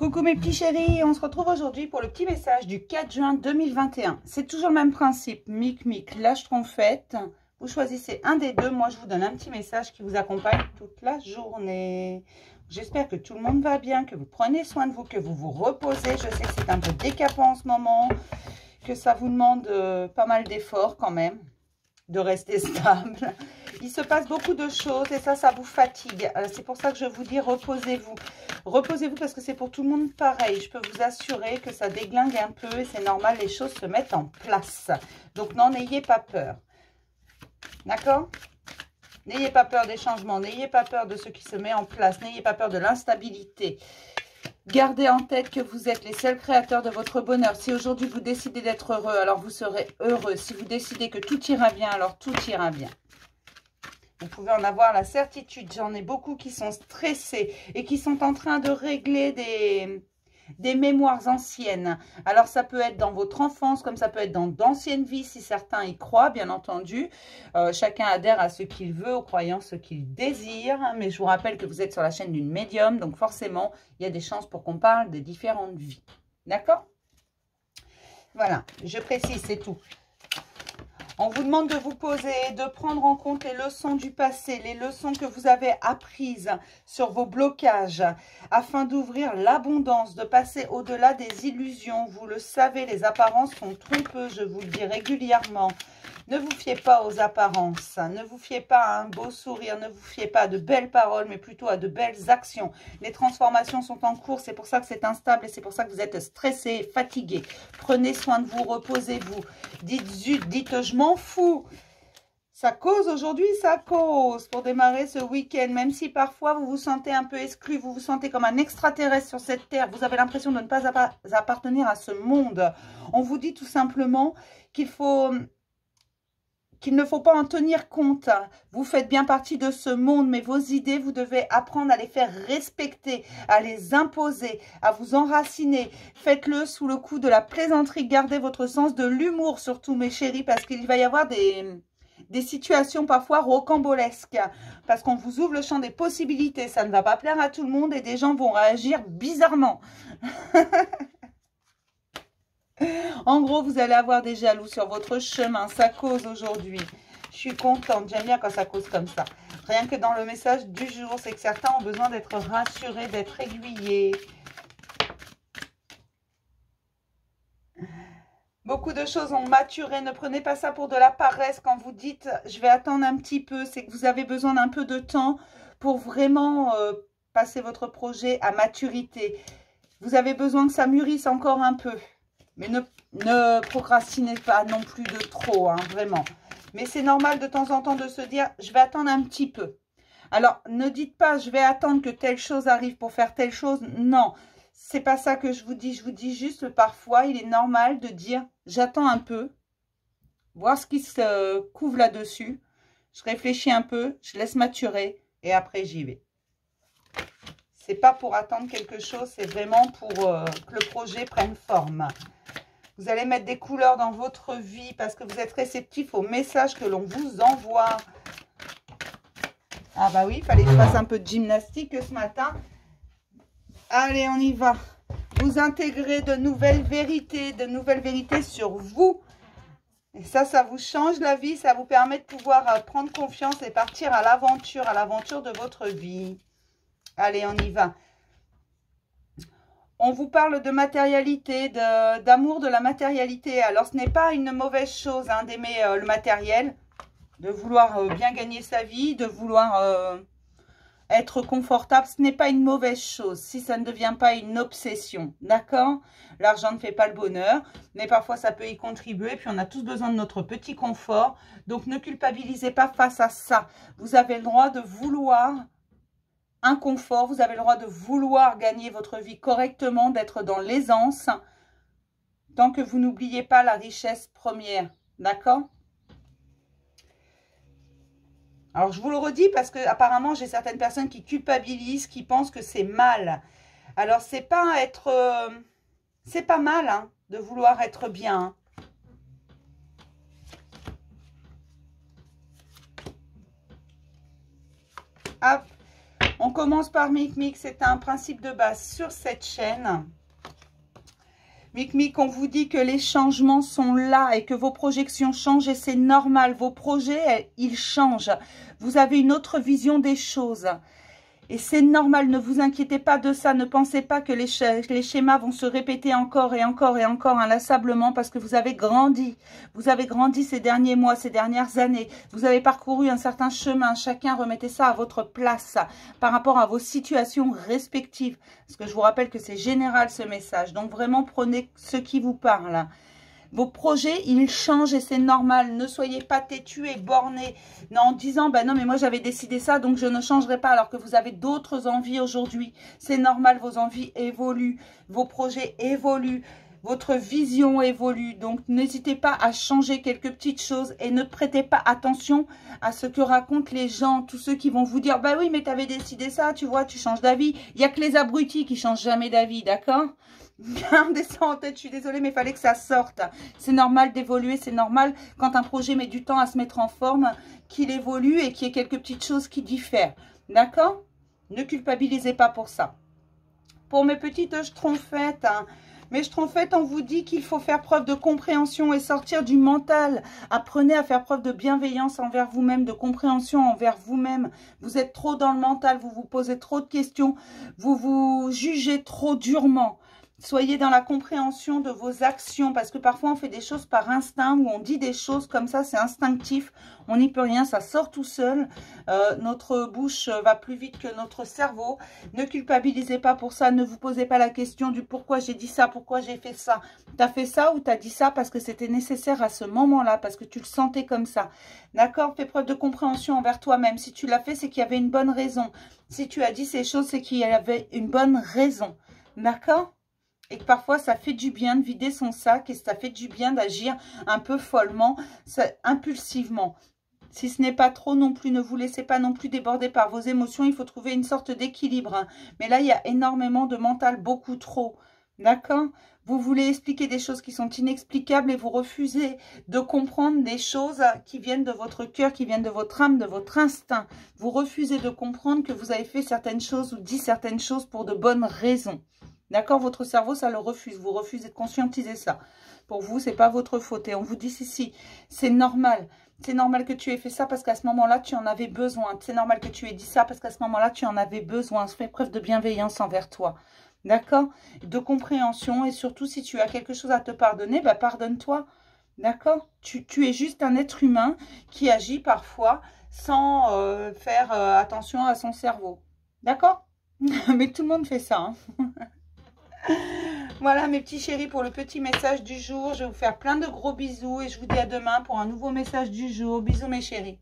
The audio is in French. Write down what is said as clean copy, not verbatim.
Coucou mes petits chéris, on se retrouve aujourd'hui pour le petit message du 4 juin 2021. C'est toujours le même principe, mic, lâche trompette. Vous choisissez un des deux, moi je vous donne un petit message qui vous accompagne toute la journée. J'espère que tout le monde va bien, que vous prenez soin de vous, que vous vous reposez. Je sais que c'est un peu décapant en ce moment, que ça vous demande pas mal d'efforts quand même, de rester stable. Il se passe beaucoup de choses et ça vous fatigue. C'est pour ça que je vous dis reposez-vous. Reposez-vous parce que c'est pour tout le monde pareil. Je peux vous assurer que ça déglingue un peu et c'est normal, les choses se mettent en place. Donc n'en ayez pas peur. D'accord? N'ayez pas peur des changements, n'ayez pas peur de ce qui se met en place, n'ayez pas peur de l'instabilité. Gardez en tête que vous êtes les seuls créateurs de votre bonheur. Si aujourd'hui vous décidez d'être heureux, alors vous serez heureux. Si vous décidez que tout ira bien, alors tout ira bien. Vous pouvez en avoir la certitude. J'en ai beaucoup qui sont stressés et qui sont en train de régler des mémoires anciennes. Alors, ça peut être dans votre enfance, comme ça peut être dans d'anciennes vies, si certains y croient, bien entendu. Chacun adhère à ce qu'il veut, aux croyances qu'il désire. Mais je vous rappelle que vous êtes sur la chaîne d'une médium, donc forcément, il y a des chances pour qu'on parle des différentes vies. D'accord? Voilà, je précise, c'est tout. On vous demande de vous poser, de prendre en compte les leçons du passé, les leçons que vous avez apprises sur vos blocages, afin d'ouvrir l'abondance, de passer au-delà des illusions. Vous le savez, les apparences sont trompeuses, je vous le dis régulièrement. Ne vous fiez pas aux apparences, ne vous fiez pas à un beau sourire, ne vous fiez pas à de belles paroles, mais plutôt à de belles actions. Les transformations sont en cours, c'est pour ça que c'est instable et c'est pour ça que vous êtes stressé, fatigué. Prenez soin de vous, reposez-vous. Dites zut, dites je m'en fous. Ça cause aujourd'hui, ça cause pour démarrer ce week-end. Même si parfois vous vous sentez un peu exclu, vous vous sentez comme un extraterrestre sur cette terre. Vous avez l'impression de ne pas appartenir à ce monde. On vous dit tout simplement qu'il ne faut pas en tenir compte. Vous faites bien partie de ce monde, mais vos idées, vous devez apprendre à les faire respecter, à les imposer, à vous enraciner. Faites-le sous le coup de la plaisanterie. Gardez votre sens de l'humour surtout, mes chéris, parce qu'il va y avoir des situations parfois rocambolesques, parce qu'on vous ouvre le champ des possibilités. Ça ne va pas plaire à tout le monde et des gens vont réagir bizarrement. En gros, vous allez avoir des jaloux sur votre chemin. Ça cause aujourd'hui. Je suis contente. J'aime bien quand ça cause comme ça. Rien que dans le message du jour, c'est que certains ont besoin d'être rassurés, d'être aiguillés. Beaucoup de choses ont maturé. Ne prenez pas ça pour de la paresse quand vous dites « je vais attendre un petit peu ». C'est que vous avez besoin d'un peu de temps pour vraiment passer votre projet à maturité. Vous avez besoin que ça mûrisse encore un peu. Mais ne procrastinez pas non plus de trop, hein, vraiment. Mais c'est normal de temps en temps de se dire, je vais attendre un petit peu. Alors, ne dites pas, je vais attendre que telle chose arrive pour faire telle chose. Non, c'est pas ça que je vous dis. Je vous dis juste, parfois, il est normal de dire, j'attends un peu, voir ce qui se couvre là-dessus. Je réfléchis un peu, je laisse maturer et après, j'y vais. C'est pas pour attendre quelque chose, c'est vraiment pour que le projet prenne forme. Vous allez mettre des couleurs dans votre vie parce que vous êtes réceptif aux messages que l'on vous envoie. Ah bah oui, il fallait que je fasse un peu de gymnastique ce matin. Allez, on y va. Vous intégrez de nouvelles vérités sur vous. Et ça vous change la vie, ça vous permet de pouvoir prendre confiance et partir à l'aventure de votre vie. Allez, on y va. On vous parle de matérialité, d'amour de la matérialité. Alors, ce n'est pas une mauvaise chose hein, d'aimer le matériel, de vouloir bien gagner sa vie, de vouloir être confortable. Ce n'est pas une mauvaise chose si ça ne devient pas une obsession. D'accord? L'argent ne fait pas le bonheur, mais parfois ça peut y contribuer. Puis on a tous besoin de notre petit confort. Donc, ne culpabilisez pas face à ça. Vous avez le droit de vouloir un confort, vous avez le droit de vouloir gagner votre vie correctement, d'être dans l'aisance, tant que vous n'oubliez pas la richesse première, d'accord? Alors, je vous le redis parce que apparemment j'ai certaines personnes qui culpabilisent, qui pensent que c'est mal. Alors, c'est pas mal hein, de vouloir être bien. Hop. On commence par Mic, c'est un principe de base sur cette chaîne. Mic, on vous dit que les changements sont là et que vos projections changent et c'est normal. Vos projets, ils changent. Vous avez une autre vision des choses. Et c'est normal, ne vous inquiétez pas de ça. Ne pensez pas que les schémas vont se répéter encore et encore et encore inlassablement parce que vous avez grandi. Vous avez grandi ces derniers mois, ces dernières années. Vous avez parcouru un certain chemin. Chacun, remettez ça à votre place par rapport à vos situations respectives. Parce que je vous rappelle que c'est général ce message. Donc vraiment, prenez ce qui vous parle. Vos projets, ils changent et c'est normal. Ne soyez pas têtus et bornés en disant, ben non, mais moi j'avais décidé ça, donc je ne changerai pas, alors que vous avez d'autres envies aujourd'hui. C'est normal, vos envies évoluent, vos projets évoluent, votre vision évolue. Donc n'hésitez pas à changer quelques petites choses et ne prêtez pas attention à ce que racontent les gens, tous ceux qui vont vous dire, bah oui, mais tu avais décidé ça, tu vois, tu changes d'avis. Il n'y a que les abrutis qui changent jamais d'avis, d'accord ? Gardez ça en tête, je suis désolée, mais il fallait que ça sorte. C'est normal d'évoluer, c'est normal quand un projet met du temps à se mettre en forme, qu'il évolue et qu'il y ait quelques petites choses qui diffèrent. D'accord? Ne culpabilisez pas pour ça. Pour mes petites schtroumpfettes, mes schtroumpfettes, on vous dit qu'il faut faire preuve de compréhension et sortir du mental. Apprenez à faire preuve de bienveillance envers vous-même, de compréhension envers vous-même. Vous êtes trop dans le mental, vous vous posez trop de questions, vous vous jugez trop durement. Soyez dans la compréhension de vos actions, parce que parfois on fait des choses par instinct, ou on dit des choses comme ça, c'est instinctif, on n'y peut rien, ça sort tout seul. Notre bouche va plus vite que notre cerveau. Ne culpabilisez pas pour ça, ne vous posez pas la question du pourquoi j'ai dit ça, pourquoi j'ai fait ça. Tu as fait ça ou tu as dit ça parce que c'était nécessaire à ce moment-là, parce que tu le sentais comme ça. D'accord? Fais preuve de compréhension envers toi-même. Si tu l'as fait, c'est qu'il y avait une bonne raison. Si tu as dit ces choses, c'est qu'il y avait une bonne raison. D'accord? Et que parfois, ça fait du bien de vider son sac et ça fait du bien d'agir un peu follement, impulsivement. Si ce n'est pas trop non plus, ne vous laissez pas non plus déborder par vos émotions. Il faut trouver une sorte d'équilibre. Mais là, il y a énormément de mental, beaucoup trop. D'accord? Vous voulez expliquer des choses qui sont inexplicables et vous refusez de comprendre des choses qui viennent de votre cœur, qui viennent de votre âme, de votre instinct. Vous refusez de comprendre que vous avez fait certaines choses ou dit certaines choses pour de bonnes raisons. D'accord, votre cerveau, ça le refuse. Vous refusez de conscientiser ça. Pour vous, c'est pas votre faute. Et on vous dit, si, c'est normal. C'est normal que tu aies fait ça parce qu'à ce moment-là, tu en avais besoin. C'est normal que tu aies dit ça parce qu'à ce moment-là, tu en avais besoin. Fais preuve de bienveillance envers toi. D'accord? De compréhension. Et surtout, si tu as quelque chose à te pardonner, bah, pardonne-toi. D'accord? Tu es juste un être humain qui agit parfois sans faire attention à son cerveau. D'accord? Mais tout le monde fait ça, hein. Voilà mes petits chéris pour le petit message du jour. Je vais vous faire plein de gros bisous et je vous dis à demain pour un nouveau message du jour. Bisous mes chéris.